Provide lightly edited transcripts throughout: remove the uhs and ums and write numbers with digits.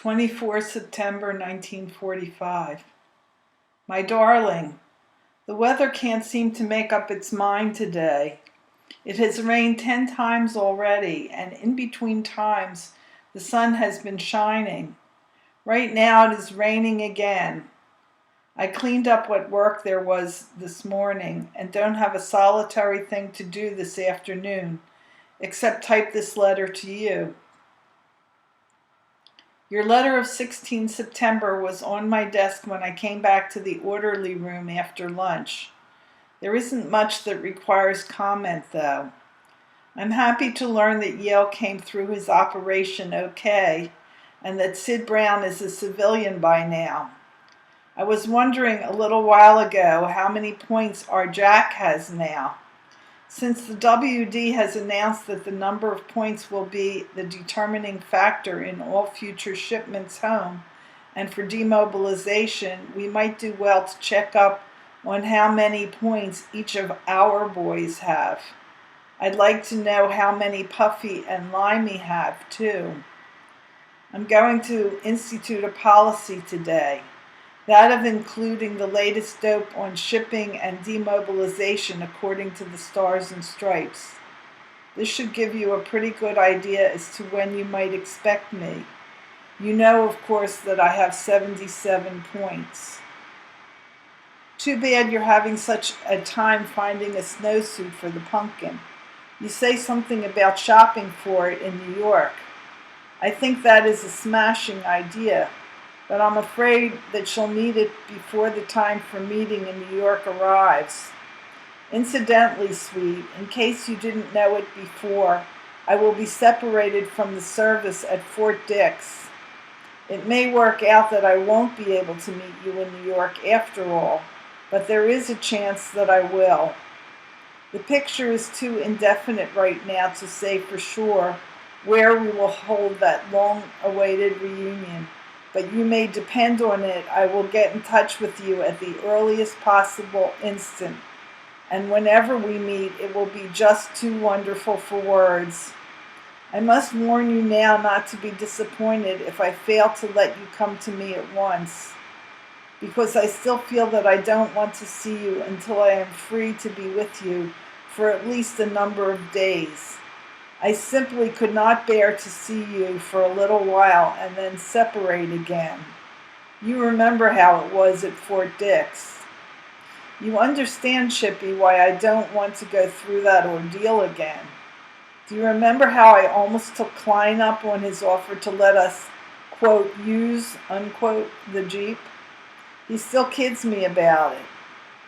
24 September 1945. My darling, the weather can't seem to make up its mind today. It has rained 10 times already, and in between times the sun has been shining. Right now it is raining again. I cleaned up what work there was this morning and don't have a solitary thing to do this afternoon, except type this letter to you. Your letter of 16 September was on my desk when I came back to the orderly room after lunch. There isn't much that requires comment, though. I'm happy to learn that Yale came through his operation okay, and that Sid Brown is a civilian by now. I was wondering a little while ago how many points our Jack has now. Since the WD has announced that the number of points will be the determining factor in all future shipments home, and for demobilization, we might do well to check up on how many points each of our boys have. I'd like to know how many Puffy and Limey have, too. I'm going to institute a policy today. That of including the latest dope on shipping and demobilization according to the Stars and Stripes. This should give you a pretty good idea as to when you might expect me. You know, of course, that I have 77 points. Too bad you're having such a time finding a snowsuit for the pumpkin. You say something about shopping for it in New York. I think that is a smashing idea, but I'm afraid that she'll need it before the time for meeting in New York arrives. Incidentally, sweet, in case you didn't know it before, I will be separated from the service at Fort Dix. It may work out that I won't be able to meet you in New York after all, but there is a chance that I will. The picture is too indefinite right now to say for sure where we will hold that long-awaited reunion. But you may depend on it, I will get in touch with you at the earliest possible instant. And whenever we meet, it will be just too wonderful for words. I must warn you now not to be disappointed if I fail to let you come to me at once, because I still feel that I don't want to see you until I am free to be with you for at least a number of days. I simply could not bear to see you for a little while and then separate again. You remember how it was at Fort Dix. You understand, Chippy, why I don't want to go through that ordeal again. Do you remember how I almost took Klein up on his offer to let us, quote, use, unquote, the Jeep? He still kids me about it.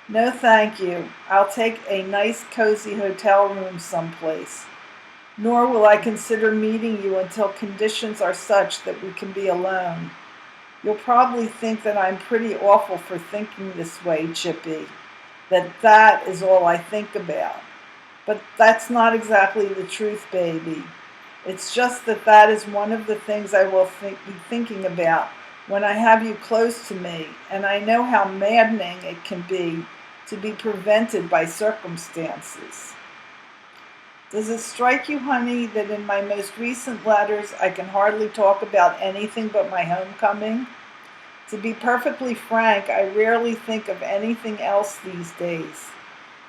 No, thank you. I'll take a nice, cozy hotel room someplace. Nor will I consider meeting you until conditions are such that we can be alone. You'll probably think that I'm pretty awful for thinking this way, Chippy, that is all I think about. But that's not exactly the truth, baby. It's just that is one of the things I will be thinking about when I have you close to me, and I know how maddening it can be to be prevented by circumstances. Does it strike you, honey, that in my most recent letters I can hardly talk about anything but my homecoming? To be perfectly frank, I rarely think of anything else these days.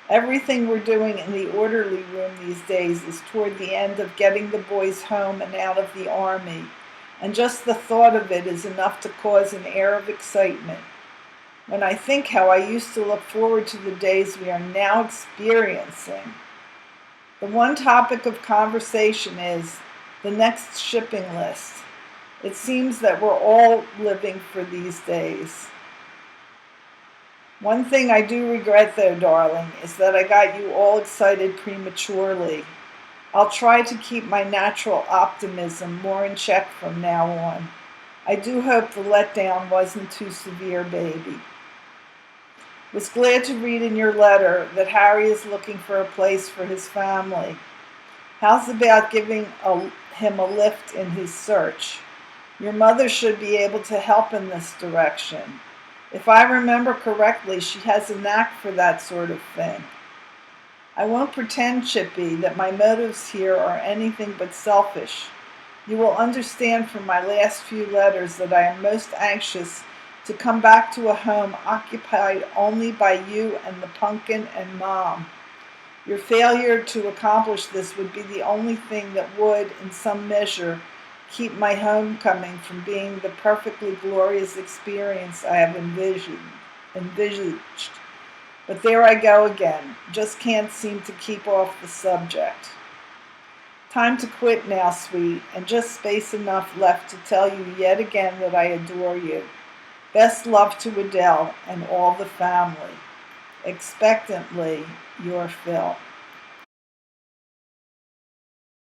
Everything we're doing in the orderly room these days is toward the end of getting the boys home and out of the army, and just the thought of it is enough to cause an air of excitement. When I think how I used to look forward to the days we are now experiencing. The one topic of conversation is the next shipping list. It seems that we're all living for these days. One thing I do regret, though, darling, is that I got you all excited prematurely. I'll try to keep my natural optimism more in check from now on. I do hope the letdown wasn't too severe, baby. Was glad to read in your letter that Harry is looking for a place for his family. How's about giving him a lift in his search? Your mother should be able to help in this direction. If I remember correctly, she has a knack for that sort of thing. I won't pretend, Chippy, that my motives here are anything but selfish. You will understand from my last few letters that I am most anxious to come back to a home occupied only by you and the pumpkin and Mom. Your failure to accomplish this would be the only thing that would, in some measure, keep my homecoming from being the perfectly glorious experience I have envisaged. But there I go again. Just can't seem to keep off the subject. Time to quit now, sweet, and just space enough left to tell you yet again that I adore you. Best love to Adele and all the family. Expectantly, your Phil.